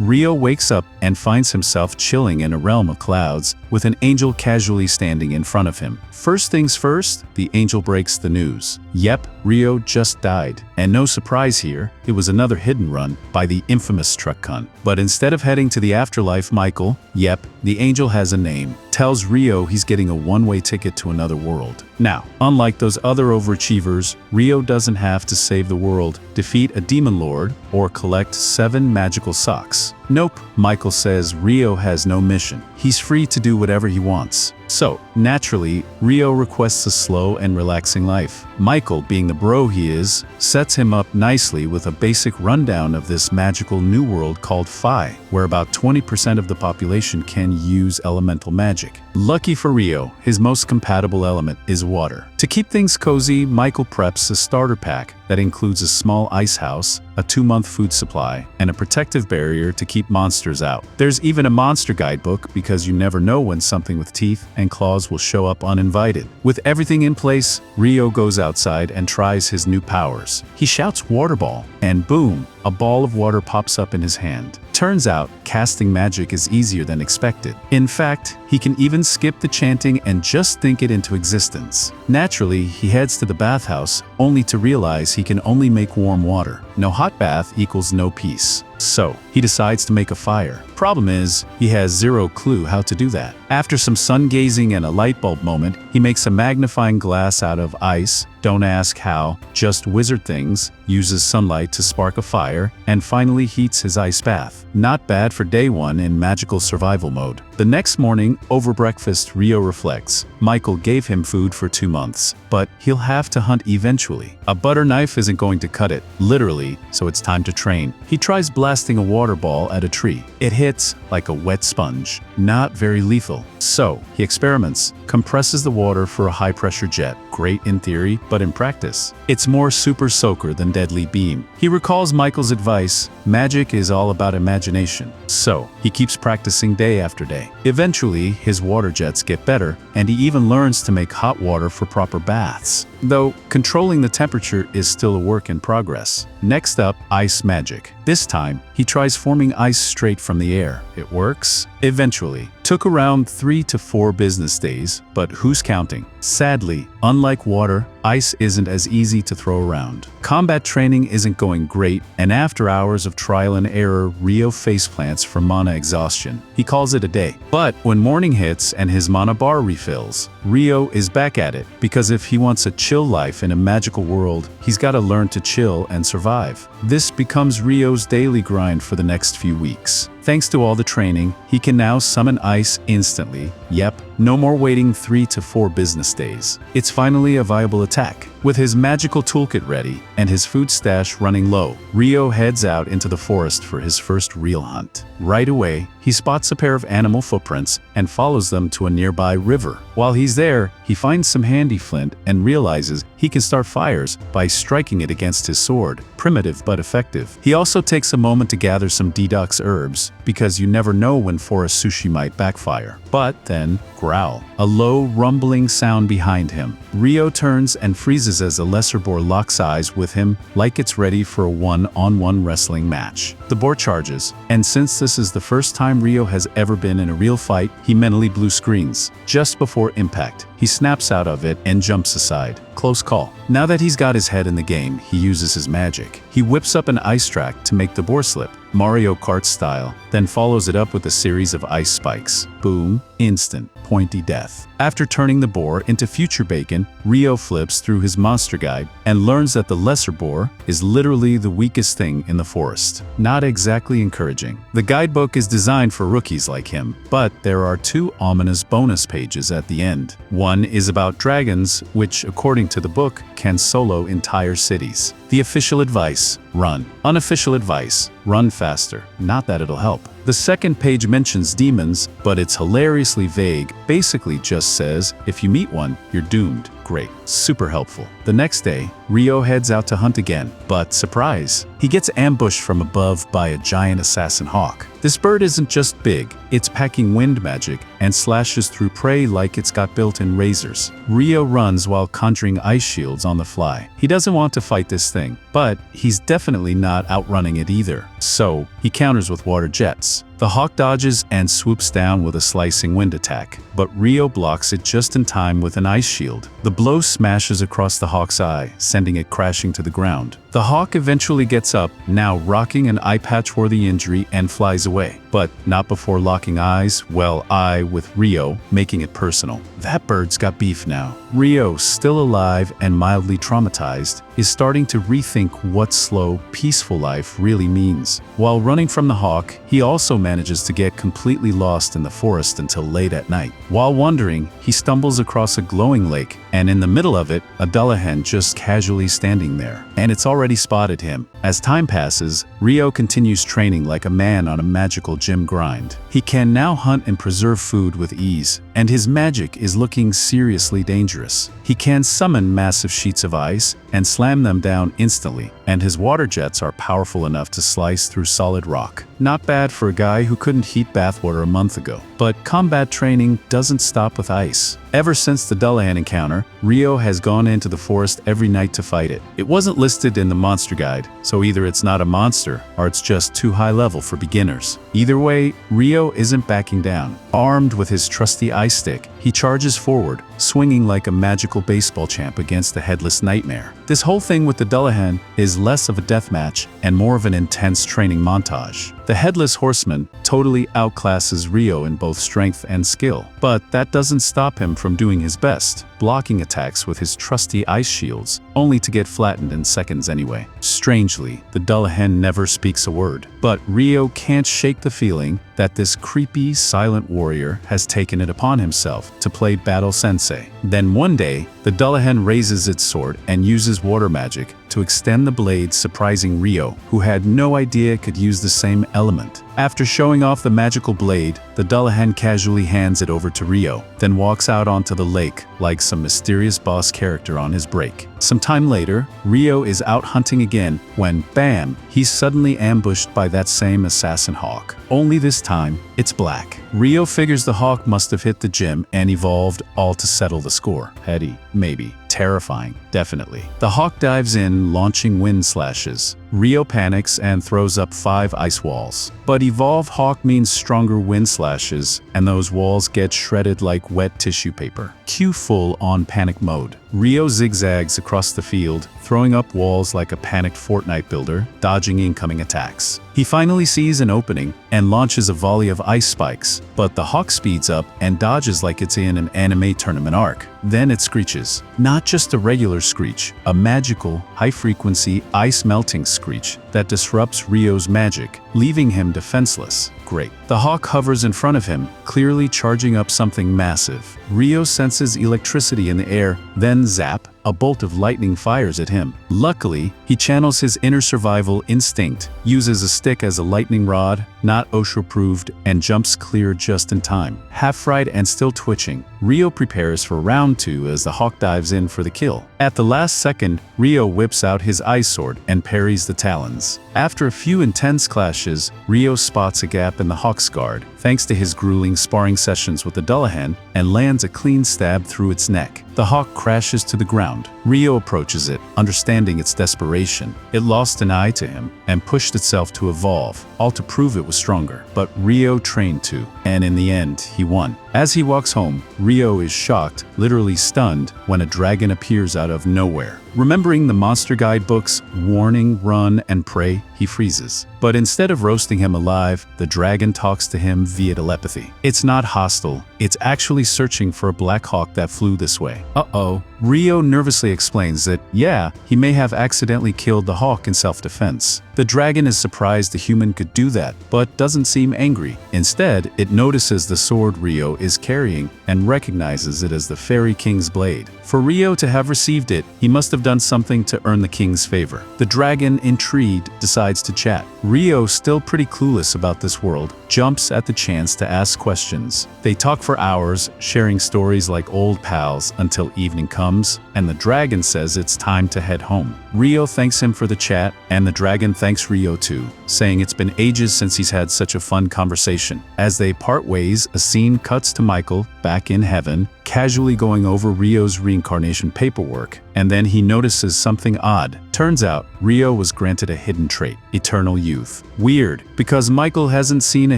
Rio wakes up and finds himself chilling in a realm of clouds, with an angel casually standing in front of him. First things first, the angel breaks the news. Yep, Rio just died. And no surprise here, it was another hidden run by the infamous truck cunt. But instead of heading to the afterlife, Michael, yep, the angel has a name, tells Rio he's getting a one-way ticket to another world. Now, unlike those other overachievers, Rio doesn't have to save the world, defeat a demon lord, or collect 7 magical socks. Nope, Michael says Rio has no mission. He's free to do whatever he wants. So, naturally, Rio requests a slow and relaxing life. Michael, being the bro he is, sets him up nicely with a basic rundown of this magical new world called Phi, where about 20% of the population can use elemental magic. Lucky for Rio, his most compatible element is water. To keep things cozy, Michael preps a starter pack that includes a small ice house, a 2-month food supply, and a protective barrier to keep monsters out. There's even a monster guidebook because you never know when something with teeth and claws will show up uninvited. With everything in place, Rio goes outside and tries his new powers. He shouts water ball, and boom, a ball of water pops up in his hand. Turns out, casting magic is easier than expected. In fact, he can even skip the chanting and just think it into existence. Naturally, he heads to the bathhouse, only to realize he can only make warm water. No hot bath equals no peace. So, he decides to make a fire. Problem is, he has zero clue how to do that. After some sun gazing and a light bulb moment, he makes a magnifying glass out of ice. Don't ask how, just wizard things, uses sunlight to spark a fire, and finally heats his ice bath. Not bad for day 1 in magical survival mode. The next morning, over breakfast, Rio reflects. Michael gave him food for 2 months, but he'll have to hunt eventually. A butter knife isn't going to cut it, literally, so it's time to train. He tries blasting a water ball at a tree. It hits like a wet sponge, not very lethal. So, he experiments, compresses the water for a high-pressure jet. Great in theory, but in practice, it's more super soaker than deadly beam. He recalls Michael's advice, magic is all about imagination. So, he keeps practicing day after day. Eventually, his water jets get better, and he even learns to make hot water for proper baths. Though, controlling the temperature is still a work in progress. Next up, ice magic. This time, he tries forming ice straight from the air. It works? Eventually. Took around 3 to 4 business days, but who's counting? Sadly, unlike water, ice isn't as easy to throw around. Combat training isn't going great, and after hours of trial and error, Rio faceplants from mana exhaustion. He calls it a day. But when morning hits and his mana bar refills, Rio is back at it, because if he wants a chill life in a magical world, he's got to learn to chill and survive. This becomes Rio's daily grind for the next few weeks. Thanks to all the training, he can now summon ice instantly. Yep, no more waiting 3 to 4 business days. It's finally a viable attack. With his magical toolkit ready and his food stash running low, Rio heads out into the forest for his first real hunt. Right away, he spots a pair of animal footprints and follows them to a nearby river. While he's there, he finds some handy flint and realizes he can start fires by striking it against his sword. Primitive but effective. He also takes a moment to gather some detox herbs, because you never know when forest sushi might backfire. But then, growl. A low, rumbling sound behind him. Rio turns and freezes as a lesser boar locks eyes with him like it's ready for a one-on-one wrestling match. The boar charges, and since this is the first time Rio has ever been in a real fight, he mentally blue screens. Just before impact, he snaps out of it and jumps aside. Close call. Now that he's got his head in the game, he uses his magic. He whips up an ice track to make the boar slip, Mario Kart style, then follows it up with a series of ice spikes. Boom, instant, pointy death. After turning the boar into future bacon, Rio flips through his monster guide and learns that the lesser boar is literally the weakest thing in the forest. Not exactly encouraging. The guidebook is designed for rookies like him, but there are 2 ominous bonus pages at the end. One is about dragons, which, according to the book, can solo entire cities. The official advice: run. Unofficial advice: run faster. Not that it'll help. The second page mentions demons, but it's hilariously vague. Basically just says, if you meet one, you're doomed. Great. Super helpful. The next day, Rio heads out to hunt again, but surprise! He gets ambushed from above by a giant assassin hawk. This bird isn't just big, it's packing wind magic and slashes through prey like it's got built-in razors. Rio runs while conjuring ice shields on the fly. He doesn't want to fight this thing, but he's definitely not outrunning it either. So, he counters with water jets. The hawk dodges and swoops down with a slicing wind attack, but Rio blocks it just in time with an ice shield. The blow smashes across the hawk's eye, sending it crashing to the ground. The hawk eventually gets up, now rocking an eye patch-worthy injury, and flies away. But not before locking eyes, with Rio, making it personal. That bird's got beef now. Rio, still alive and mildly traumatized, is starting to rethink what slow, peaceful life really means. While running from the hawk, he also manages to get completely lost in the forest until late at night. While wandering, he stumbles across a glowing lake, and in the middle of it, a Dullahan just casually standing there. And it's already spotted him. As time passes, Rio continues training like a man on a magical gym grind. He can now hunt and preserve food with ease, and his magic is looking seriously dangerous. He can summon massive sheets of ice and slam them down instantly, and his water jets are powerful enough to slice through solid rock. Not bad for a guy who couldn't heat bathwater a month ago. But combat training doesn't stop with ice. Ever since the Dullahan encounter, Rio has gone into the forest every night to fight it. It wasn't listed in the monster guide, so either it's not a monster or it's just too high level for beginners. Either way, Rio isn't backing down. Armed with his trusty ice stick, he charges forward, swinging like a magical baseball champ against the headless nightmare. This whole thing with the Dullahan is less of a deathmatch and more of an intense training montage. The Headless Horseman totally outclasses Rio in both strength and skill, but that doesn't stop him from doing his best, blocking attacks with his trusty ice shields, only to get flattened in seconds anyway. Strangely, the Dullahan never speaks a word, but Rio can't shake the feeling that this creepy, silent warrior has taken it upon himself to play battle sensei. Then one day, the Dullahan raises its sword and uses water magic to extend the blade, surprising Rio, who had no idea it could use the same element. After showing off the magical blade, the Dullahan casually hands it over to Rio, then walks out onto the lake like some mysterious boss character on his break. Some time later, Rio is out hunting again when, bam, he's suddenly ambushed by that same assassin hawk. Only this time, it's black. Rio figures the hawk must have hit the gym and evolved, all to settle the score. Heady, maybe. Terrifying, definitely. The hawk dives in, launching wind slashes. Rio panics and throws up 5 ice walls. But Evolve Hawk means stronger wind slashes, and those walls get shredded like wet tissue paper. Cue full-on panic mode. Rio zigzags across the field, throwing up walls like a panicked Fortnite builder, dodging incoming attacks. He finally sees an opening and launches a volley of ice spikes, but the hawk speeds up and dodges like it's in an anime tournament arc. Then it screeches. Not just a regular screech, a magical, high-frequency, ice-melting screech that disrupts Rio's magic, leaving him defenseless. Great. The hawk hovers in front of him, clearly charging up something massive. Rio senses electricity in the air, then zap, a bolt of lightning fires at him. Luckily, he channels his inner survival instinct, uses a stick as a lightning rod, not OSHA-approved, and jumps clear just in time. Half-fried and still twitching, Rio prepares for round 2 as the hawk dives in for the kill. At the last second, Rio whips out his ice sword and parries the talons. After a few intense clashes, Rio spots a gap in the hawk's guard, thanks to his grueling sparring sessions with the Dullahan, and lands a clean stab through its neck. The hawk crashes to the ground. Rio approaches it, understanding its desperation. It lost an eye to him and pushed itself to evolve, all to prove it was stronger. But Rio trained too, and in the end, he won. As he walks home, Rio is shocked, literally stunned, when a dragon appears out of nowhere. Remembering the monster guidebook's warning, run, and pray, he freezes. But instead of roasting him alive, the dragon talks to him via telepathy. It's not hostile, it's actually searching for a black hawk that flew this way. Uh-oh. Rio nervously explains that, yeah, he may have accidentally killed the hawk in self-defense. The dragon is surprised a human could do that, but doesn't seem angry. Instead, it notices the sword Rio is carrying and recognizes it as the Fairy King's blade. For Rio to have received it, he must have done something to earn the king's favor. The dragon, intrigued, decides to chat. Rio, still pretty clueless about this world, jumps at the chance to ask questions. They talk for hours, sharing stories like old pals until evening comes. comes, and the dragon says it's time to head home. Rio thanks him for the chat, and the dragon thanks Rio too, saying it's been ages since he's had such a fun conversation. As they part ways, a scene cuts to Michael, back in heaven, casually going over Rio's reincarnation paperwork, and then he notices something odd. Turns out, Rio was granted a hidden trait, eternal youth. Weird, because Michael hasn't seen a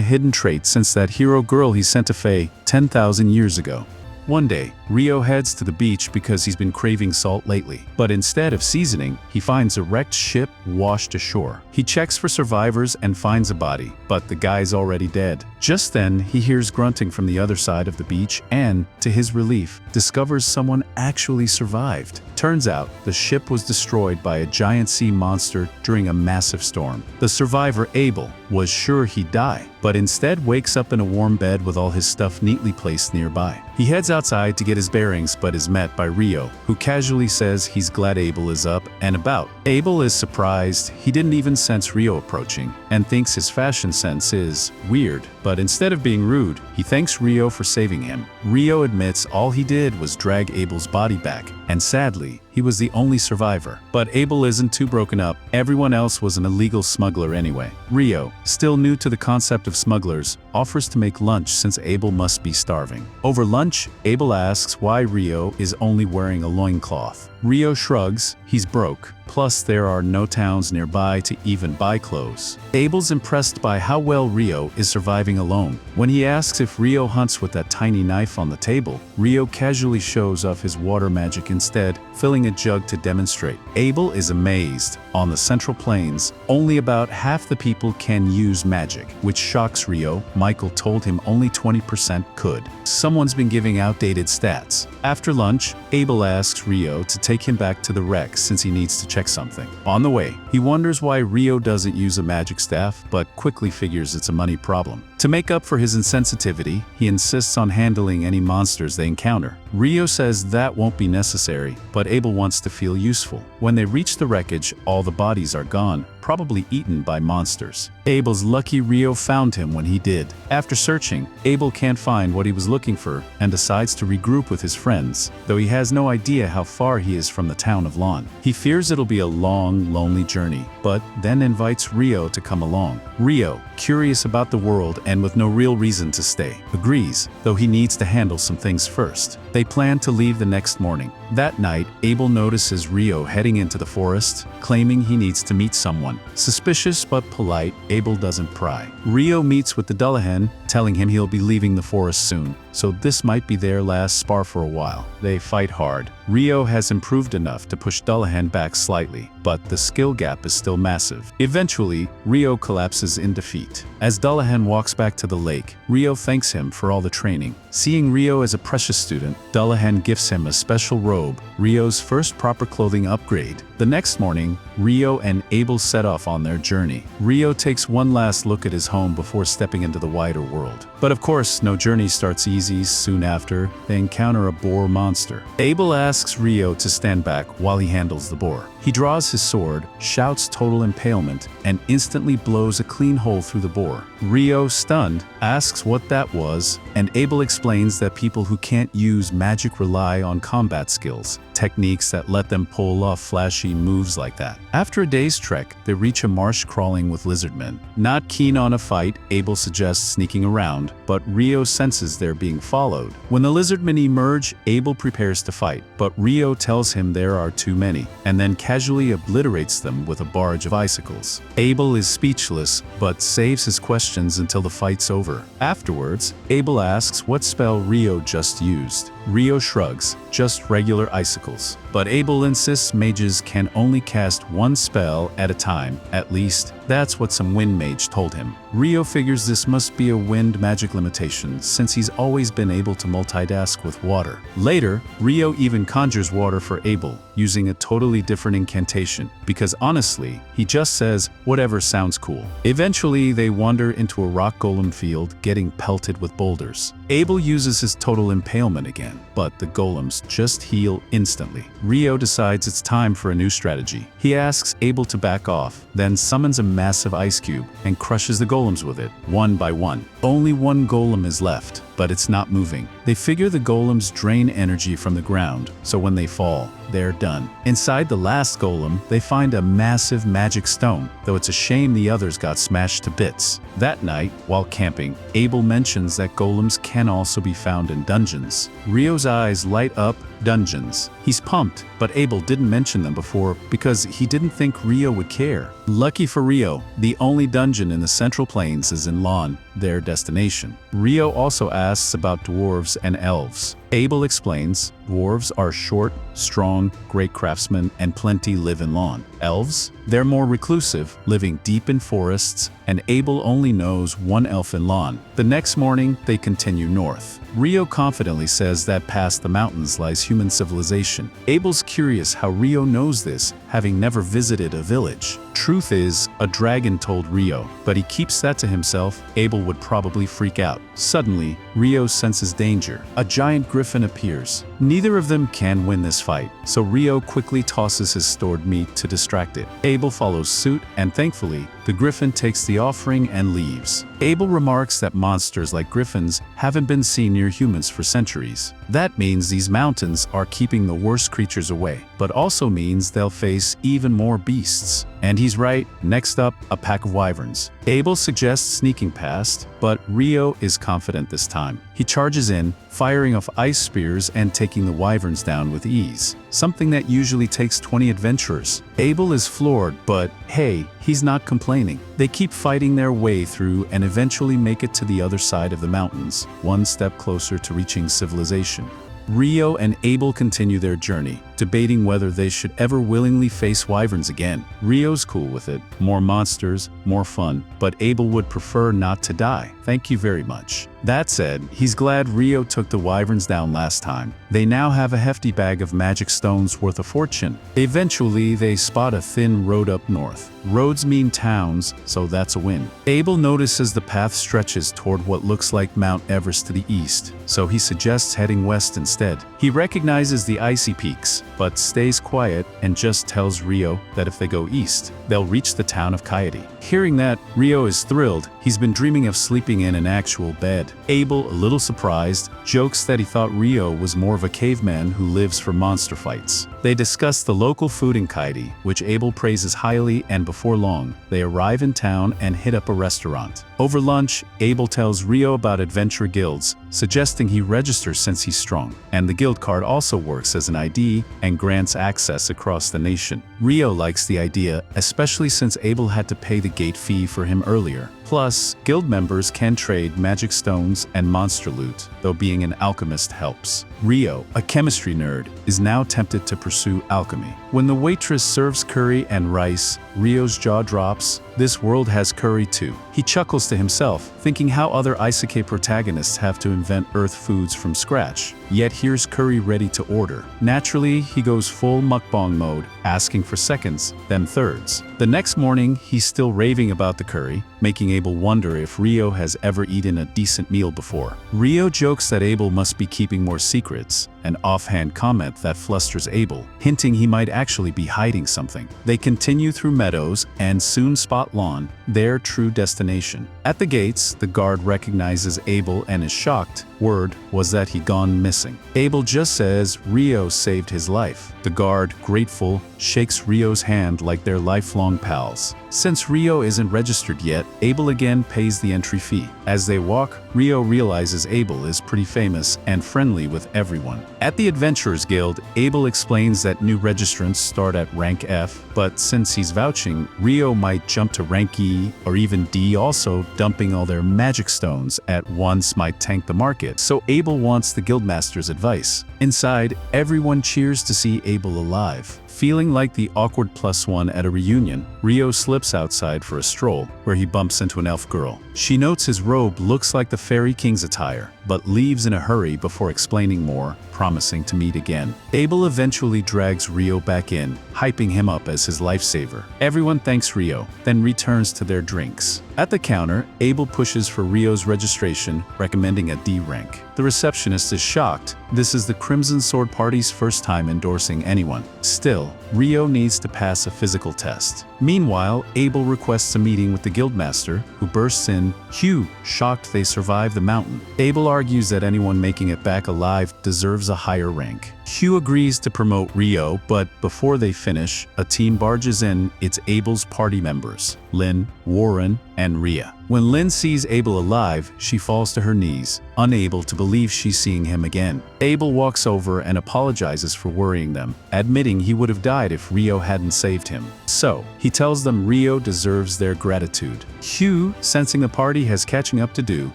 hidden trait since that hero girl he sent to Faye 10,000 years ago. One day, Rio heads to the beach because he's been craving salt lately. But instead of seasoning, he finds a wrecked ship washed ashore. He checks for survivors and finds a body, but the guy's already dead. Just then, he hears grunting from the other side of the beach and, to his relief, discovers someone actually survived. Turns out, the ship was destroyed by a giant sea monster during a massive storm. The survivor, Abel, was sure he'd die, but instead wakes up in a warm bed with all his stuff neatly placed nearby. He heads outside to get his bearings but is met by Rio, who casually says he's glad Abel is up and about. Abel is surprised he didn't even sense Rio approaching and thinks his fashion sense is weird, but instead of being rude, he thanks Rio for saving him. Rio admits all he did was drag Abel's body back, and sadly, he was the only survivor. But Abel isn't too broken up, everyone else was an illegal smuggler anyway. Rio, still new to the concept of smugglers, offers to make lunch since Abel must be starving. Over lunch, Abel asks why Rio is only wearing a loincloth. Rio shrugs, he's broke, plus there are no towns nearby to even buy clothes. Abel's impressed by how well Rio is surviving alone. When he asks if Rio hunts with that tiny knife on the table, Rio casually shows off his water magic instead, filling a jug to demonstrate. Abel is amazed. On the Central Plains, only about half the people can use magic, which shocks Rio. Michael told him only 20% could. Someone's been giving outdated stats. After lunch, Abel asks Rio to take him back to the wreck since he needs to check something. On the way, he wonders why Rio doesn't use a magic staff, but quickly figures it's a money problem. To make up for his insensitivity, he insists on handling any monsters they encounter. Rio says that won't be necessary, but Abel wants to feel useful. When they reach the wreckage, all the bodies are gone, probably eaten by monsters. Abel's lucky Rio found him when he did. After searching, Abel can't find what he was looking for and decides to regroup with his friends, though he has no idea how far he is from the town of Lon. He fears it'll be a long, lonely journey, but then invites Rio to come along. Rio, curious about the world and with no real reason to stay, agrees, though he needs to handle some things first. They plan to leave the next morning. That night, Abel notices Rio heading into the forest, claiming he needs to meet someone. Suspicious but polite, Abel doesn't pry. Rio meets with the Dullahan, telling him he'll be leaving the forest soon, so this might be their last spar for a while. They fight hard. Rio has improved enough to push Dullahan back slightly, but the skill gap is still massive. Eventually, Rio collapses in defeat. As Dullahan walks back to the lake, Rio thanks him for all the training. Seeing Rio as a precious student, Dullahan gifts him a special robe, Rio's first proper clothing upgrade. The next morning, Rio and Abel set off on their journey. Rio takes one last look at his home before stepping into the wider world. But of course, no journey starts easy. Soon after, they encounter a boar monster. Abel asks Rio to stand back while he handles the boar. He draws his sword, shouts total impalement, and instantly blows a clean hole through the boar. Rio, stunned, asks what that was, and Abel explains that people who can't use magic rely on combat skills, techniques that let them pull off flashy moves like that. After a day's trek, they reach a marsh crawling with lizardmen. Not keen on a fight, Abel suggests sneaking around, but Rio senses they're being followed. When the lizardmen emerge, Abel prepares to fight, but Rio tells him there are too many, and then casually obliterates them with a barrage of icicles. Abel is speechless, but saves his questions until the fight's over. Afterwards, Abel asks what spell Rio just used. Rio shrugs, just regular icicles. But Abel insists mages can only cast one spell at a time, at least that's what some wind mage told him. Rio figures this must be a wind magic limitation since he's always been able to multitask with water. Later, Rio even conjures water for Abel, using a totally different incantation, because honestly, he just says whatever sounds cool. Eventually, they wander into a rock golem field, getting pelted with boulders. Abel uses his total impalement again, but the golems just heal instantly. Rio decides it's time for a new strategy. He asks Abel to back off, then summons a massive ice cube and crushes the golems with it, one by one. Only one golem is left, but it's not moving. They figure the golems drain energy from the ground, so when they fall, they're done. Inside the last golem, they find a massive magic stone, though it's a shame the others got smashed to bits. That night, while camping, Abel mentions that golems can also be found in dungeons. Rio's eyes light up. Dungeons. He's pumped, but Abel didn't mention them before because he didn't think Rio would care. Lucky for Rio, the only dungeon in the Central Plains is in Lon, their destination. Rio also asks about dwarves and elves. Abel explains, dwarves are short, strong, great craftsmen, and plenty live in Lon. Elves? They're more reclusive, living deep in forests, and Abel only knows one elf in Lon. The next morning, they continue north. Rio confidently says that past the mountains lies human civilization. Abel's curious how Rio knows this, having never visited a village. Truth is, a dragon told Rio, but he keeps that to himself. Abel would probably freak out. Suddenly, Rio senses danger. A giant griffin appears. Neither of them can win this fight, so Rio quickly tosses his stored meat to distract it. Abel follows suit, and thankfully, the griffin takes the offering and leaves. Abel remarks that monsters like griffins haven't been seen near humans for centuries. That means these mountains are keeping the worst creatures away, but also means they'll face even more beasts. And he's right. Next up, a pack of wyverns. Abel suggests sneaking past, but Rio is confident this time. He charges in, firing off ice spears and taking the wyverns down with ease, something that usually takes 20 adventurers. Abel is floored, but hey, he's not complaining. They keep fighting their way through and eventually make it to the other side of the mountains, one step closer to reaching civilization. Rio and Abel continue their journey, debating whether they should ever willingly face wyverns again. Rio's cool with it. More monsters, more fun, but Abel would prefer not to die. Thank you very much. That said, he's glad Rio took the wyverns down last time. They now have a hefty bag of magic stones worth a fortune. Eventually, they spot a thin road up north. Roads mean towns, so that's a win. Abel notices the path stretches toward what looks like Mount Everest to the east, so he suggests heading west instead. He recognizes the icy peaks, but stays quiet and just tells Rio that if they go east, they'll reach the town of Coyote. Hearing that, Rio is thrilled. He's been dreaming of sleeping in an actual bed. Abel, a little surprised, jokes that he thought Rio was more of a caveman who lives for monster fights. They discuss the local food in Coyote, which Abel praises highly, and before long, they arrive in town and hit up a restaurant. Over lunch, Abel tells Rio about adventure guilds, suggesting he registers since he's strong, and the guild card also works as an ID and grants access across the nation. Rio likes the idea, especially since Abel had to pay the gate fee for him earlier. Plus, guild members can trade magic stones and monster loot, though being an alchemist helps. Rio, a chemistry nerd, is now tempted to pursue alchemy. When the waitress serves curry and rice, Rio's jaw drops. This world has curry too. He chuckles to himself, thinking how other isekai protagonists have to invent earth foods from scratch. Yet here's curry ready to order. Naturally, he goes full mukbang mode, asking for seconds, then thirds. The next morning, he's still raving about the curry, making Abel wonder if Rio has ever eaten a decent meal before. Rio jokes that Abel must be keeping more secrets, an offhand comment that flusters Abel, hinting he might actually be hiding something. They continue through meadows and soon spot Lon, their true destination. At the gates, the guard recognizes Abel and is shocked. Word was that he'd gone missing. Abel just says Rio saved his life. The guard, grateful, shakes Rio's hand like they're lifelong pals. Since Rio isn't registered yet, Abel again pays the entry fee. As they walk, Rio realizes Abel is pretty famous and friendly with everyone. At the Adventurers Guild, Abel explains that new registrants start at rank F, but since he's vouching, Rio might jump to rank E or even D. Also, dumping all their magic stones at once might tank the market, so Abel wants the guildmaster's advice. Inside, everyone cheers to see Abel alive. Feeling like the awkward +1 at a reunion, Rio slips outside for a stroll, where he bumps into an elf girl. She notes his robe looks like the fairy king's attire, but leaves in a hurry before explaining more, promising to meet again. Abel eventually drags Rio back in, hyping him up as his lifesaver. Everyone thanks Rio, then returns to their drinks. At the counter, Abel pushes for Rio's registration, recommending a D rank. The receptionist is shocked. This is the Crimson Sword Party's first time endorsing anyone. Still, Rio needs to pass a physical test. Meanwhile, Abel requests a meeting with the guildmaster, who bursts in. Hugh, shocked they survive the mountain. Abel argues that anyone making it back alive deserves a higher rank. Hugh agrees to promote Rio, but before they finish, a team barges in. It's Abel's party members, Lynn, Warren, and Rhea. When Lynn sees Abel alive, she falls to her knees, unable to believe she's seeing him again. Abel walks over and apologizes for worrying them, admitting he would have died if Rio hadn't saved him. So, he tells them Rio deserves their gratitude. Hugh, sensing the party has catching up to do,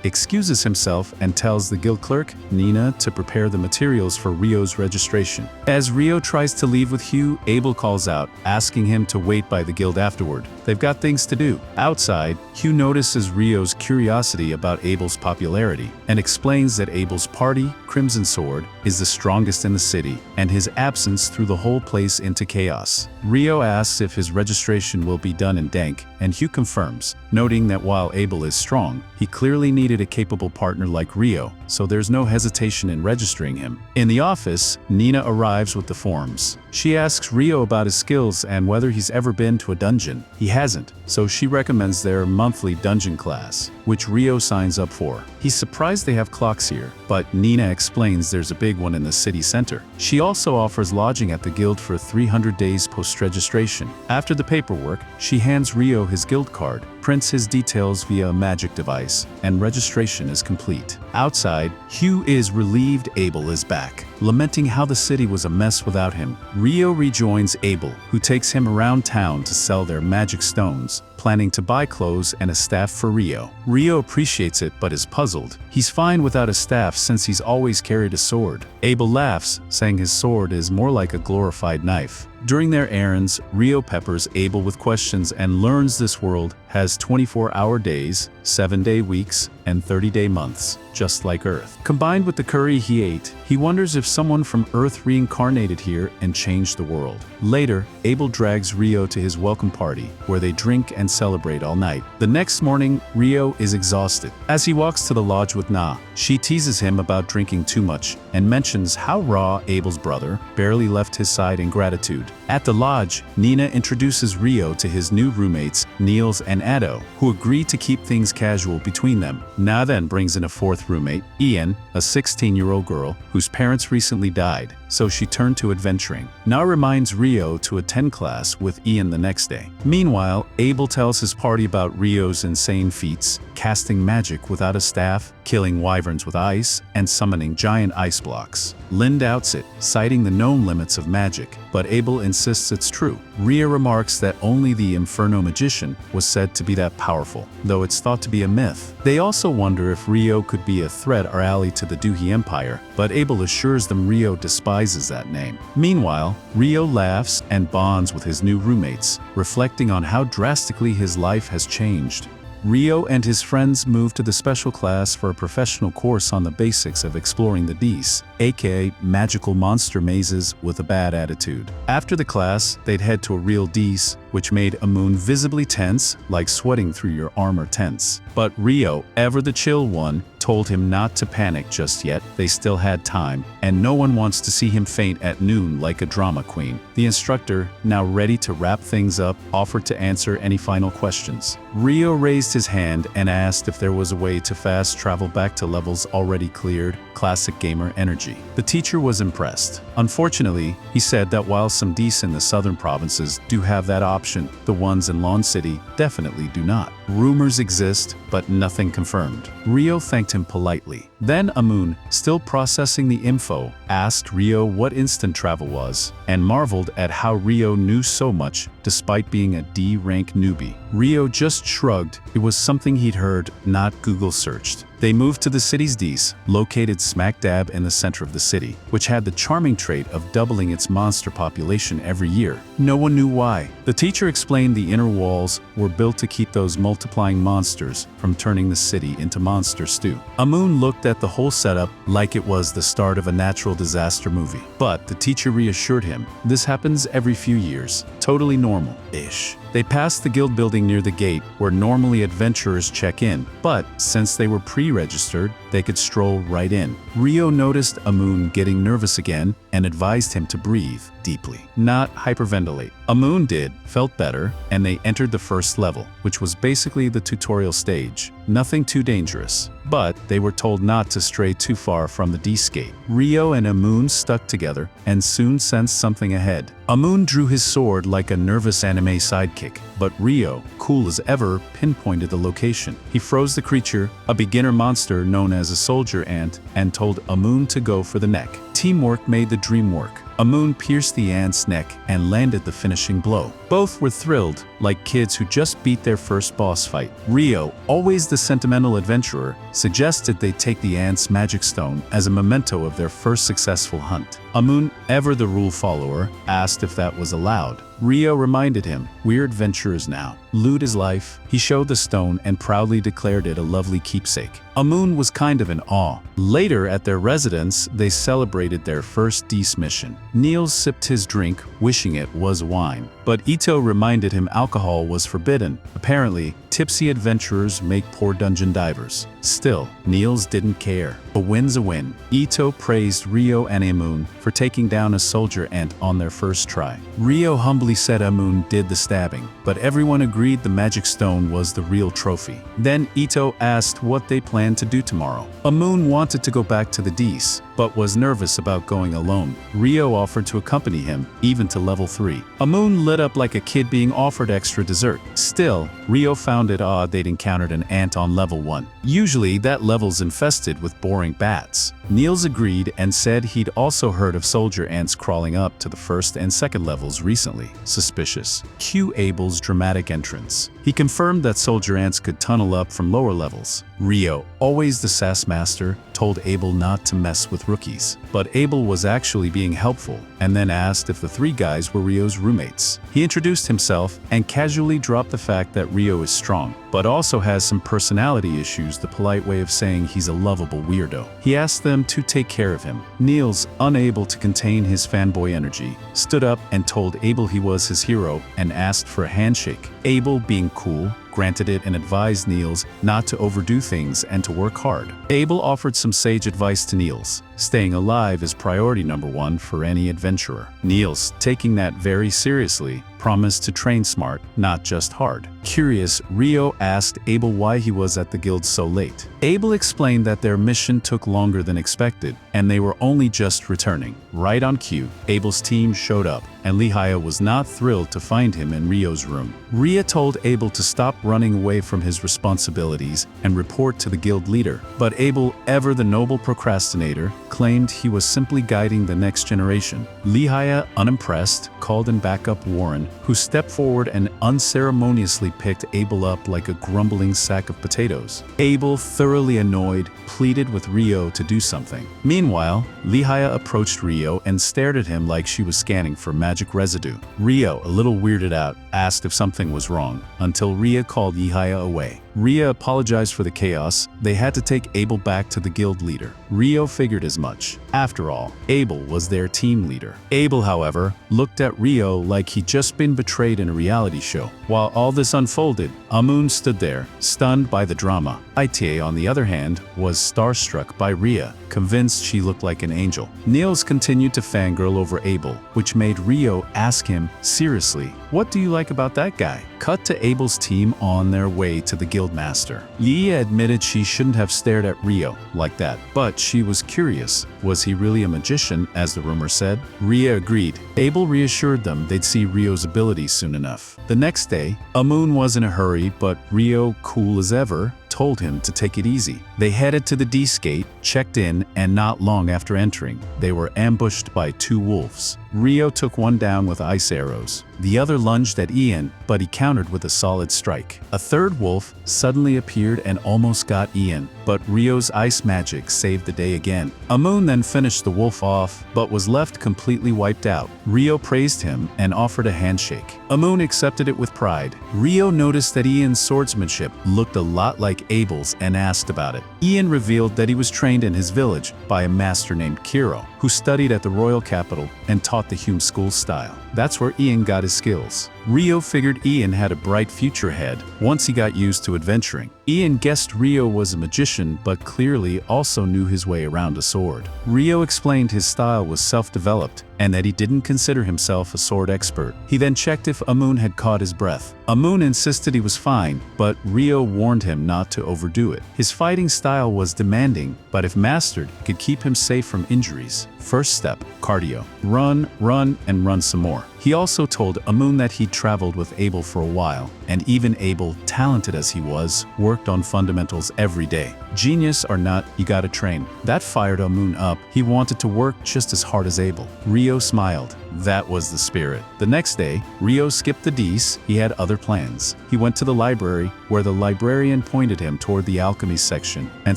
excuses himself and tells the guild clerk, Nina, to prepare the materials for Rio's registration. As Rio tries to leave with Hugh, Abel calls out, asking him to wait by the guild afterward. They've got things to do. Outside, Hugh notices Rio's curiosity about Abel's popularity and explains that Abel's party, Crimson Sword, is the strongest in the city, and his absence threw the whole place into chaos. Rio asks if his registration will be done in dank, and Hugh confirms, noting that while Abel is strong, he clearly needed a capable partner like Rio, so there's no hesitation in registering him. In the office, Nina arrives with the forms. She asks Rio about his skills and whether he's ever been to a dungeon. He hasn't, so she recommends their monthly dungeon class, which Rio signs up for. He's surprised they have clocks here, but Nina explains there's a big one in the city center. She also offers lodging at the guild for 300 days post-registration. After the paperwork, she hands Rio his guild card, prints his details via a magic device, and registration is complete. Outside, Hugh is relieved Abel is back, lamenting how the city was a mess without him. Rio rejoins Abel, who takes him around town to sell their magic stones, planning to buy clothes and a staff for Rio. Rio appreciates it but is puzzled. He's fine without a staff since he's always carried a sword. Abel laughs, saying his sword is more like a glorified knife. During their errands, Rio peppers Abel with questions and learns this world has 24-hour days, 7-day weeks, and 30-day months, just like Earth. Combined with the curry he ate, he wonders if someone from Earth reincarnated here and changed the world. Later, Abel drags Rio to his welcome party, where they drink and celebrate all night. The next morning, Rio is exhausted. As he walks to the lodge with Na, she teases him about drinking too much and mentions how raw Abel's brother barely left his side in gratitude. At the lodge, Nina introduces Rio to his new roommates, Niels and Addo, who agree to keep things casual between them. Na then brings in a fourth roommate, Ian, a 16-year-old girl whose parents recently died, so she turned to adventuring. Na reminds Rio to attend class with Ian the next day. Meanwhile, Abel tells his party about Rio's insane feats, casting magic without a staff, killing wyverns with ice, and summoning giant ice blocks. Lynn doubts it, citing the known limits of magic, but Abel insists it's true. Rhea remarks that only the Inferno magician was said to be that powerful, though it's thought to be a myth. They also wonder if Rio could be a threat or ally to the Duhi Empire, but Abel assures them Rio despises that name. Meanwhile, Rio laughs and bonds with his new roommates, reflecting on how drastically his life has changed. Rio and his friends move to the special class for a professional course on the basics of exploring the Dees, aka magical monster mazes with a bad attitude. After the class, they'd head to a real Dees, which made Amun visibly tense, like sweating through your armor tense. But Rio, ever the chill one, told him not to panic just yet. They still had time, and no one wants to see him faint at noon like a drama queen. The instructor, now ready to wrap things up, offered to answer any final questions. Rio raised his hand and asked if there was a way to fast travel back to levels already cleared, classic gamer energy. The teacher was impressed. Unfortunately, he said that while some Dees in the southern provinces do have that option, the ones in Lawn City definitely do not. Rumors exist, but nothing confirmed. Rio thanked him politely. Then Amun, still processing the info, asked Rio what instant travel was, and marveled at how Rio knew so much despite being a D-rank newbie. Rio just shrugged. It was something he'd heard, not Google searched. They moved to the city's Dees, located smack dab in the center of the city, which had the charming trait of doubling its monster population every year. No one knew why. The teacher explained the inner walls were built to keep those multiplying monsters from turning the city into monster stew. Amun looked at the whole setup like it was the start of a natural disaster movie. But the teacher reassured him, this happens every few years, totally normal. Ish. They passed the guild building near the gate where normally adventurers check in, but since they were pre-registered, they could stroll right in. Rio noticed Amun getting nervous again and advised him to breathe deeply, not hyperventilate. Amun did, felt better, and they entered the first level, which was basically the tutorial stage. Nothing too dangerous, but they were told not to stray too far from the D-skate. Rio and Amun stuck together and soon sensed something ahead. Amun drew his sword like a nervous anime sidekick, but Rio, cool as ever, pinpointed the location. He froze the creature, a beginner monster known as a soldier ant, and told Amun to go for the neck. Teamwork made the dream work. Amun pierced the ant's neck and landed the finishing blow. Both were thrilled, like kids who just beat their first boss fight. Rio, always the sentimental adventurer, suggested they take the ant's magic stone as a memento of their first successful hunt. Amun, ever the rule follower, asked if that was allowed. Rio reminded him, "We're adventurers now. Loot is life." He showed the stone and proudly declared it a lovely keepsake. Amun was kind of in awe. Later at their residence, they celebrated their first Dees mission. Niels sipped his drink, wishing it was wine. But Ito reminded him alcohol was forbidden. Apparently, tipsy adventurers make poor dungeon divers. Still, Niels didn't care. A win's a win. Ito praised Rio and Amun for taking down a soldier ant on their first try. Rio humbly said Amun did the stabbing, but everyone agreed the magic stone was the real trophy. Then Ito asked what they planned to do tomorrow. Amun wanted to go back to the Dees, but was nervous about going alone. Rio offered to accompany him, even to level 3. Amun lit up like a kid being offered extra dessert. Still, Rio found it odd they'd encountered an ant on level 1. Usually, that level's infested with boring bats. Niels agreed and said he'd also heard of soldier ants crawling up to the first and second levels recently. Suspicious. Cue Abel's dramatic entrance. He confirmed that soldier ants could tunnel up from lower levels. Rio, always the sass master, told Abel not to mess with rookies. But Abel was actually being helpful, and then asked if the 3 guys were Rio's roommates. He introduced himself and casually dropped the fact that Rio is strong, but also has some personality issues, the polite way of saying he's a lovable weirdo. He asked them to take care of him. Niels, unable to contain his fanboy energy, stood up and told Abel he was his hero and asked for a handshake. Abel, being cool, granted it and advised Niels not to overdo things and to work hard. Abel offered some sage advice to Niels. Staying alive is priority number 1 for any adventurer. Niels, taking that very seriously, promised to train smart, not just hard. Curious, Rio asked Abel why he was at the guild so late. Abel explained that their mission took longer than expected, and they were only just returning. Right on cue, Abel's team showed up, and Lehia was not thrilled to find him in Rio's room. Ria told Abel to stop running away from his responsibilities and report to the guild leader. But Abel, ever the noble procrastinator, claimed he was simply guiding the next generation. Lehia, unimpressed, called in backup Warren, who stepped forward and unceremoniously picked Abel up like a grumbling sack of potatoes. Abel, thoroughly annoyed, pleaded with Rio to do something. Meanwhile, Lehia approached Rio and stared at him like she was scanning for magic residue. Rio, a little weirded out, asked if something was wrong, until Ria called Lehia away. Ria apologized for the chaos. They had to take Abel back to the guild leader. Rio figured as much. After all, Abel was their team leader. Abel, however, looked at Rio like he'd just been betrayed in a reality show. While all this unfolded, Amun stood there, stunned by the drama. Ita, on the other hand, was starstruck by Ria, convinced she looked like an angel. Niels continued to fangirl over Abel, which made Rio ask him, seriously, what do you like about that guy? Cut to Abel's team on their way to the guild master. Leah admitted she shouldn't have stared at Rio like that, but she was curious. Was he really a magician, as the rumor said? Ria agreed. Abel reassured them they'd see Rio's abilities soon enough. The next day, Amun was in a hurry, but Rio, cool as ever, told him to take it easy. They headed to the D-skate, checked in, and not long after entering, they were ambushed by 2 wolves. Rio took one down with ice arrows. The other lunged at Ian, but he countered with a solid strike. A third wolf suddenly appeared and almost got Ian, but Rio's ice magic saved the day again. Amun then finished the wolf off, but was left completely wiped out. Rio praised him and offered a handshake. Amun accepted it with pride. Rio noticed that Ian's swordsmanship looked a lot like Abel's and asked about it. Ian revealed that he was trained in his village by a master named Kiro, who studied at the royal capital and taught the Hume school style. That's where Ian got his skills. Rio figured Ian had a bright future ahead once he got used to adventuring. Ian guessed Rio was a magician but clearly also knew his way around a sword. Rio explained his style was self-developed and that he didn't consider himself a sword expert. He then checked if Amun had caught his breath. Amun insisted he was fine, but Rio warned him not to overdo it. His fighting style was demanding, but if mastered, could keep him safe from injuries. First step, cardio. Run, and run some more. He also told Amun that he'd traveled with Abel for a while, and even Abel, talented as he was, worked on fundamentals every day. Genius or not, you gotta train. That fired Amun up. He wanted to work just as hard as Abel. Rio smiled. That was the spirit. The next day, Rio skipped the D's. He had other plans. He went to the library, where the librarian pointed him toward the alchemy section and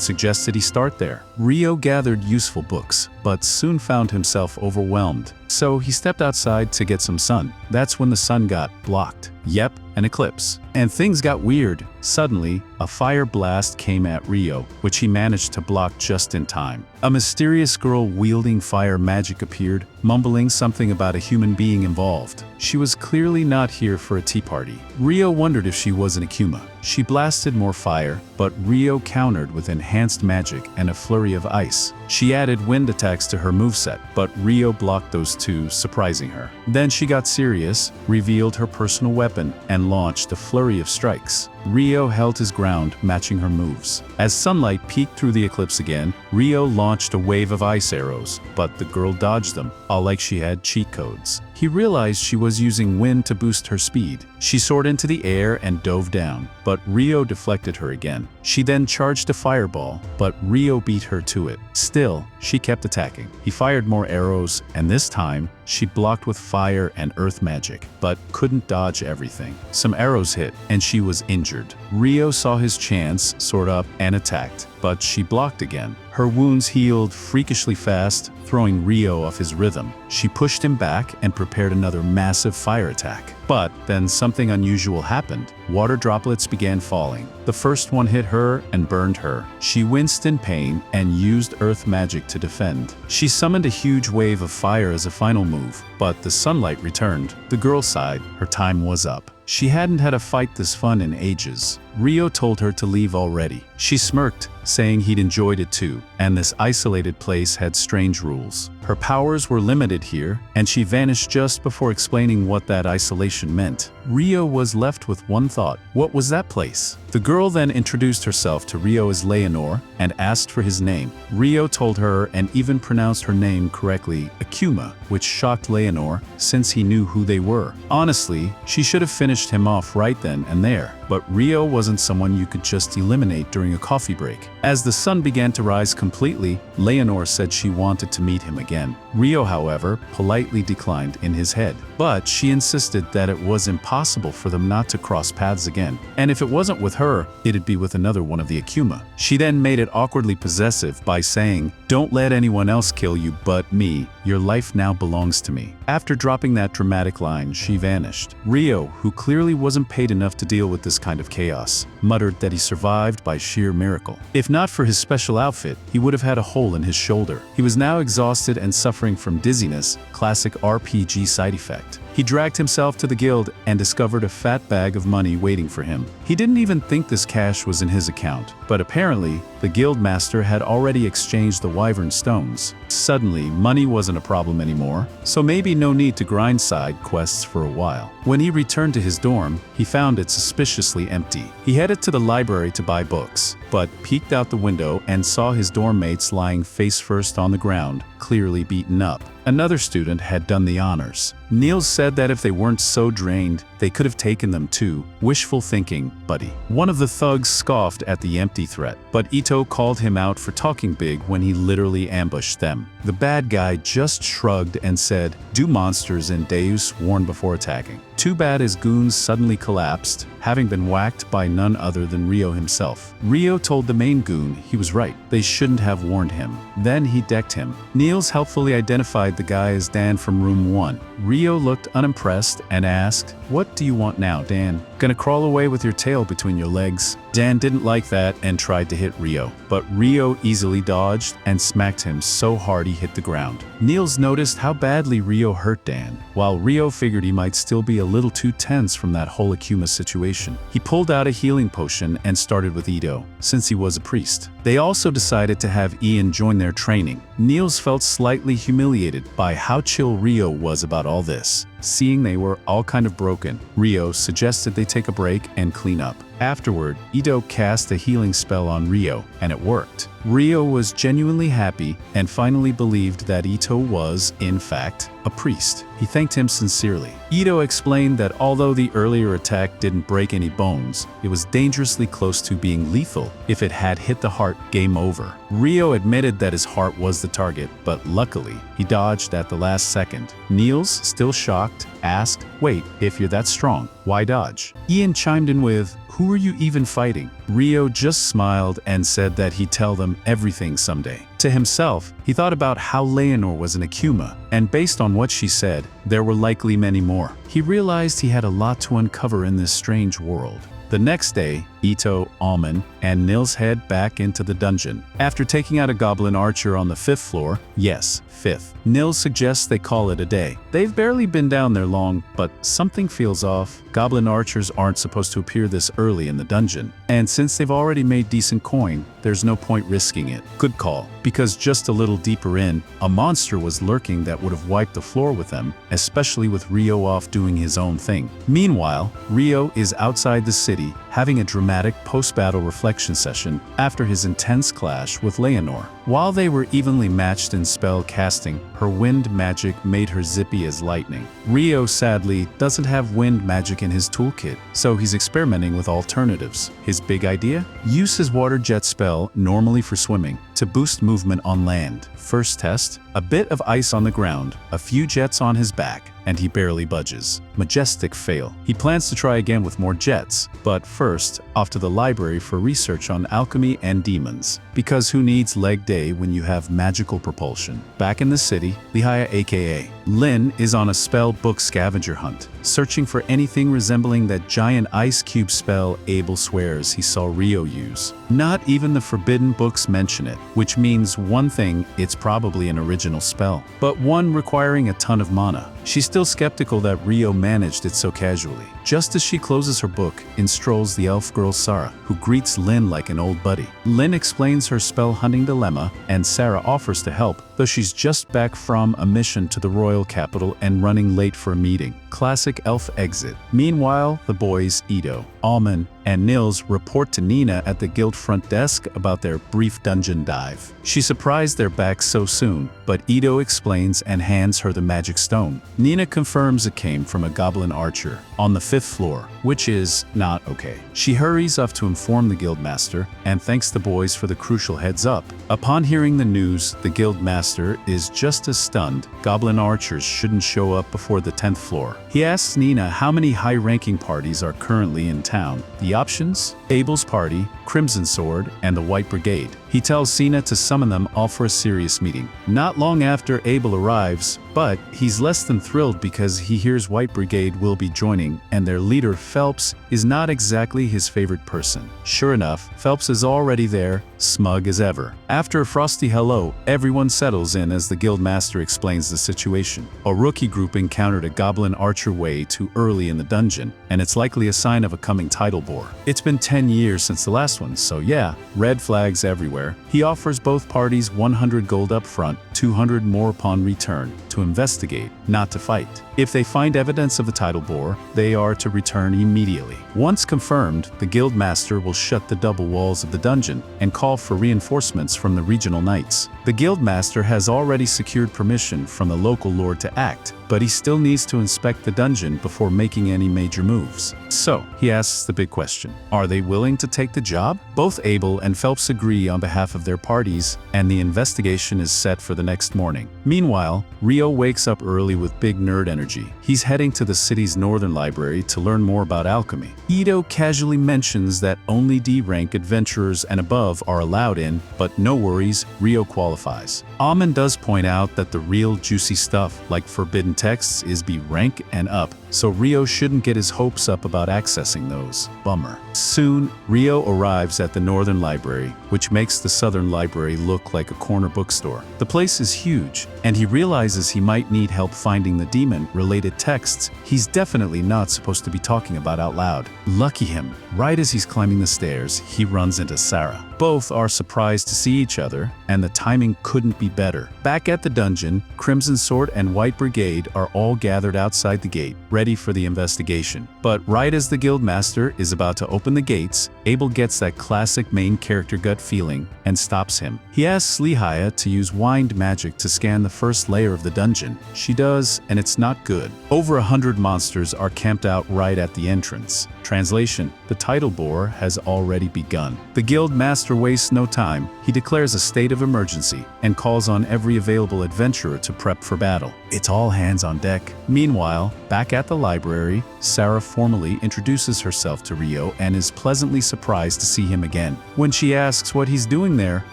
suggested he start there. Rio gathered useful books, but soon found himself overwhelmed. So he stepped outside to get some sun. That's when the sun got blocked. Yep, an eclipse. And things got weird. Suddenly, a fire blast came at Rio, which he managed to block just in time. A mysterious girl wielding fire magic appeared, mumbling something about a human being involved. She was clearly not here for a tea party. Rio wondered if she was an Akuma. She blasted more fire, but Rio countered with enhanced magic and a flurry of ice. She added wind attacks to her moveset, but Rio blocked those two, surprising her. Then she got serious, revealed her personal weapon, and launched a flurry of strikes. Rio held his ground, matching her moves. As sunlight peeked through the eclipse again, Rio launched a wave of ice arrows, but the girl dodged them, all like she had cheat codes. He realized she was using wind to boost her speed. She soared into the air and dove down, but Rio deflected her again. She then charged a fireball, but Rio beat her to it. Still, she kept attacking. He fired more arrows, and this time, she blocked with fire and earth magic, but couldn't dodge everything. Some arrows hit, and she was injured. Rio saw his chance, soared up, and attacked, but she blocked again. Her wounds healed freakishly fast, throwing Rio off his rhythm. She pushed him back and prepared another massive fire attack. But then something unusual happened. Water droplets began falling. The first one hit her and burned her. She winced in pain and used earth magic to defend. She summoned a huge wave of fire as a final move, but the sunlight returned. The girl sighed. Her time was up. She hadn't had a fight this fun in ages. Rio told her to leave already. She smirked, saying he'd enjoyed it too, and this isolated place had strange rules. Her powers were limited here, and she vanished just before explaining what that isolation meant. Rio was left with one thought. What was that place? The girl then introduced herself to Rio as Leonor and asked for his name. Rio told her and even pronounced her name correctly, Akuma, which shocked Leonor since he knew who they were. Honestly, she should have finished him off right then and there, but Rio wasn't someone you could just eliminate during a coffee break. As the sun began to rise completely, Leonor said she wanted to meet him again. Rio, however, politely declined in his head, but she insisted that it was impossible for them not to cross paths again, and if it wasn't with her, it'd be with another one of the Akuma. She then made it awkwardly possessive by saying, "Don't let anyone else kill you but me. Your life now belongs to me." After dropping that dramatic line, she vanished. Rio, who clearly wasn't paid enough to deal with this kind of chaos, muttered that he survived by sheer miracle. If not for his special outfit, he would have had a hole in his shoulder. He was now exhausted and suffering from dizziness, classic RPG side effect. He dragged himself to the guild and discovered a fat bag of money waiting for him. He didn't even think this cash was in his account, but apparently, the guild master had already exchanged the wyvern stones. Suddenly, money wasn't a problem anymore, so maybe no need to grind side quests for a while. When he returned to his dorm, he found it suspiciously empty. He headed to the library to buy books, but peeked out the window and saw his dorm mates lying face first on the ground, clearly beaten up. Another student had done the honors. Niels said that if they weren't so drained, they could have taken them too. Wishful thinking, buddy. One of the thugs scoffed at the empty threat, but Ito called him out for talking big when he literally ambushed them. The bad guy just shrugged and said, "Do monsters and Deus warn before attacking?" Too bad his goons suddenly collapsed, having been whacked by none other than Rio himself. Rio told the main goon he was right. They shouldn't have warned him. Then he decked him. Niels helpfully identified the guy as Dan from room 1. Rio looked unimpressed and asked, "What do you want now, Dan? Gonna crawl away with your tail between your legs?" Dan didn't like that and tried to hit Rio, but Rio easily dodged and smacked him so hard he hit the ground. Niels noticed how badly Rio hurt Dan, while Rio figured he might still be a little too tense from that whole Akuma situation. He pulled out a healing potion and started with Ito, since he was a priest. They also decided to have Ian join their training. Niels felt slightly humiliated by how chill Rio was about all this. Seeing they were all kind of broken, Rio suggested they take a break and clean up. Afterward, Ito cast a healing spell on Rio, and it worked. Rio was genuinely happy and finally believed that Ito was, in fact, a priest. He thanked him sincerely. Ito explained that although the earlier attack didn't break any bones, it was dangerously close to being lethal. If it had hit the heart, game over. Rio admitted that his heart was the target, but luckily, he dodged at the last second. Niels, still shocked, asked, "Wait, if you're that strong, why dodge?" Ian chimed in with, "Who are you even fighting?" Rio just smiled and said that he'd tell them everything someday. To himself, he thought about how Leonor was an Akuma, and based on what she said, there were likely many more. He realized he had a lot to uncover in this strange world. The next day, Ito, Alman, and Nils head back into the dungeon. After taking out a goblin archer on the 5th floor, yes, 5th, Nils suggests they call it a day. They've barely been down there long, but something feels off. Goblin archers aren't supposed to appear this early in the dungeon, and since they've already made decent coin, there's no point risking it. Good call, because just a little deeper in, a monster was lurking that would have wiped the floor with them, especially with Rio off doing his own thing. Meanwhile, Rio is outside the city, having a dramatic post-battle reflection session after his intense clash with Leonor. While they were evenly matched in spell casting, her wind magic made her zippy as lightning. Rio sadly doesn't have wind magic in his toolkit, so he's experimenting with alternatives. His big idea? Use his water jet spell, normally for swimming, to boost movement on land. First test, a bit of ice on the ground, a few jets on his back, and he barely budges. Majestic fail. He plans to try again with more jets, but first, off to the library for research on alchemy and demons. Because who needs leg day when you have magical propulsion? Back in the city, Lihaya aka Lin is on a spell book scavenger hunt, searching for anything resembling that giant ice cube spell Abel swears he saw Rio use. Not even the forbidden books mention it, which means one thing, it's probably an original spell, but one requiring a ton of mana. She's still skeptical that Rio managed it so casually. Just as she closes her book, in strolls the elf girl Sarah, who greets Lin like an old buddy. Lin explains her spell hunting dilemma, and Sarah offers to help, though she's just back from a mission to the royal capital and running late for a meeting. Classic elf exit. Meanwhile, the boys, Ito, Alman, and Nils report to Nina at the guild front desk about their brief dungeon dive. She's surprised they're back so soon, but Ito explains and hands her the magic stone. Nina confirms it came from a goblin archer on the 5th floor, which is not okay. She hurries off to inform the guildmaster and thanks the boys for the crucial heads up. Upon hearing the news, the guildmaster is just as stunned. Goblin archers shouldn't show up before the 10th floor. He asks Nina how many high-ranking parties are currently in town. The options? Abel's party, Crimson Sword, and the White Brigade. He tells Cena to summon them all for a serious meeting. Not long after Abel arrives, but he's less than thrilled because he hears White Brigade will be joining, and their leader Phelps is not exactly his favorite person. Sure enough, Phelps is already there, smug as ever. After a frosty hello, everyone settles in as the guildmaster explains the situation. A rookie group encountered a goblin archer way too early in the dungeon, and it's likely a sign of a coming Tidal boar. It's been 10 years since the last one, so yeah, red flags everywhere. He offers both parties 100 gold up front, 200 more upon return, to investigate, not to fight. If they find evidence of the Tidal boar, they are to return immediately. Once confirmed, the guildmaster will shut the double walls of the dungeon and call for reinforcements from the regional knights. The guildmaster has already secured permission from the local lord to act, but he still needs to inspect the dungeon before making any major moves. So, he asks the big question, are they willing to take the job? Both Abel and Phelps agree on behalf of their parties, and the investigation is set for the next morning. Meanwhile, Rio wakes up early with big nerd energy. He's heading to the city's northern library to learn more about alchemy. Ito casually mentions that only D-rank adventurers and above are allowed in, but no worries, Rio qualifies. Alman does point out that the real juicy stuff, like forbidden texts, is B rank and up, so Rio shouldn't get his hopes up about accessing those. Bummer. Soon, Soon, Rio arrives at the Northern Library, which makes the Southern Library look like a corner bookstore. The place is huge, and he realizes he might need help finding the demon-related texts he's definitely not supposed to be talking about out loud. Lucky him, right as he's climbing the stairs, he runs into Sarah. Both are surprised to see each other, and the timing couldn't be better. Back at the dungeon, Crimson Sword and White Brigade are all gathered outside the gate, ready for the investigation. But right as the Guildmaster is about to open the gates, Abel gets that classic main character gut feeling and stops him. He asks Lehia to use wind magic to scan the first layer of the dungeon. She does, and it's not good. Over 100 monsters are camped out right at the entrance. Translation: the Tidal Bore has already begun. The Guildmaster wastes no time. He declares a state of emergency and calls on every available adventurer to prep for battle. It's all hands on deck. Meanwhile, back at the library, Sarah formally introduces herself to Rio and is pleasantly surprised to see him again. When she asks what he's doing there,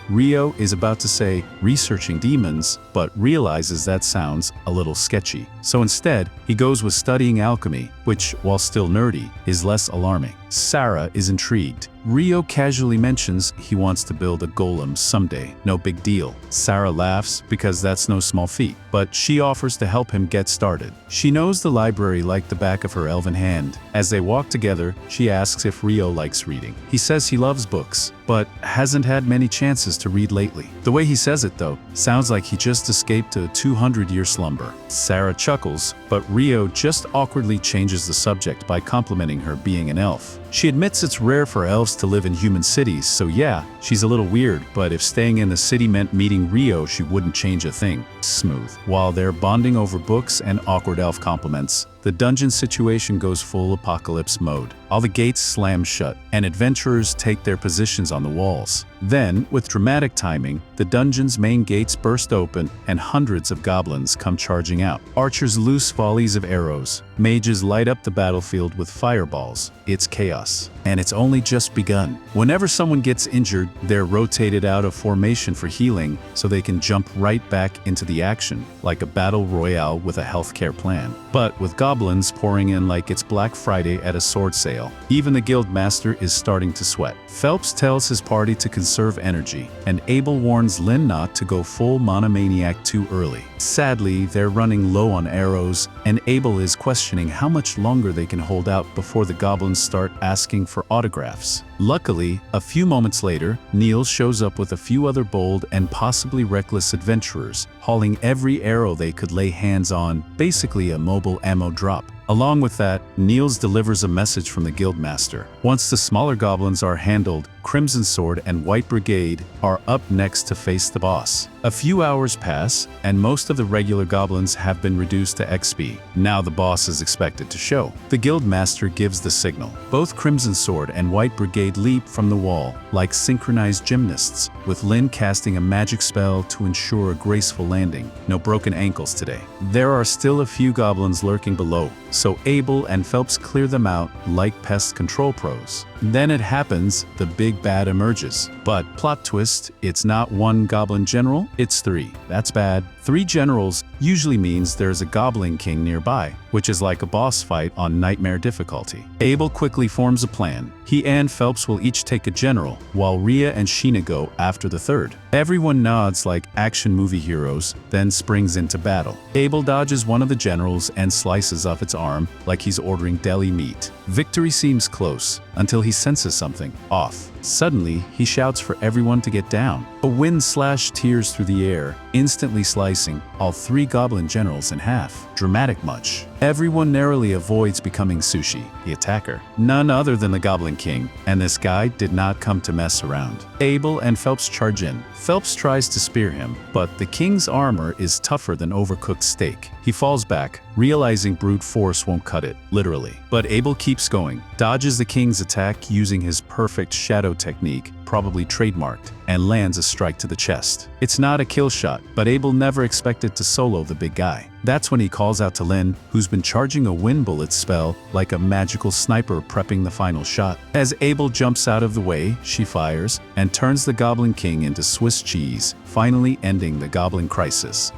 Rio is about to say researching demons, but realizes that sounds a little sketchy. So instead, he goes with studying alchemy, which, while still nerdy, is less alarming. Sarah is intrigued. Rio casually mentions he wants to build a golem someday. No big deal. Sarah laughs because that's no small feat, but she offers to help him get started. She knows the library like the back of her elven hand. As they walk together, she asks if Rio likes reading. He says he loves books, but hasn't had many chances to read lately. The way he says it, though, sounds like he just escaped a 200-year slumber. Sarah chuckles, but Rio just awkwardly changes the subject by complimenting her being an elf. She admits it's rare for elves to live in human cities, so yeah, she's a little weird, but if staying in the city meant meeting Rio, she wouldn't change a thing. Smooth. While they're bonding over books and awkward elf compliments, the dungeon situation goes full apocalypse mode. All the gates slam shut, and adventurers take their positions on the walls. Then, with dramatic timing, the dungeon's main gates burst open and hundreds of goblins come charging out. Archers loose volleys of arrows. Mages light up the battlefield with fireballs. It's chaos. And it's only just begun. Whenever someone gets injured, they're rotated out of formation for healing so they can jump right back into the action, like a battle royale with a healthcare plan. But with goblins pouring in like it's Black Friday at a sword sale, even the Guildmaster is starting to sweat. Phelps tells his party to conserve energy, and Abel warns Lynn not to go full monomaniac too early. Sadly, they're running low on arrows, and Abel is questioning how much longer they can hold out before the goblins start asking for autographs. Luckily, a few moments later, Niels shows up with a few other bold and possibly reckless adventurers, hauling every arrow they could lay hands on, basically a mobile ammo drop. Along with that, Niels delivers a message from the Guildmaster. Once the smaller goblins are handled, Crimson Sword and White Brigade are up next to face the boss. A few hours pass, and most of the regular goblins have been reduced to XP. Now the boss is expected to show. The Guildmaster gives the signal. Both Crimson Sword and White Brigade leap from the wall, like synchronized gymnasts, with Lynn casting a magic spell to ensure a graceful landing. No broken ankles today. There are still a few goblins lurking below, so Abel and Phelps clear them out like pest control pros. Then it happens, the big bad emerges. But plot twist, it's not one goblin general, it's 3. That's bad. 3 generals usually means there's a goblin king nearby, which is like a boss fight on nightmare difficulty. Abel quickly forms a plan. He and Phelps will each take a general, while Rhea and Sheena go after the 3rd. Everyone nods like action movie heroes, then springs into battle. Abel dodges one of the generals and slices off its arm like he's ordering deli meat. Victory seems close, until he senses something off. Suddenly, he shouts for everyone to get down. A wind slash tears through the air, instantly slicing all 3 goblin generals in half. Dramatic much. Everyone narrowly avoids becoming Sushi, the attacker. None other than the Goblin King, and this guy did not come to mess around. Abel and Phelps charge in. Phelps tries to spear him, but the king's armor is tougher than overcooked steak. He falls back, realizing brute force won't cut it, literally. But Abel keeps going, dodges the king's attack using his perfect shadow technique, probably trademarked, and lands a strike to the chest. It's not a kill shot, but Abel never expected to solo the big guy. That's when he calls out to Lynn, who's been charging a wind bullet spell like a magical sniper prepping the final shot. As Abel jumps out of the way, she fires and turns the Goblin King into Swiss cheese, finally ending the Goblin crisis.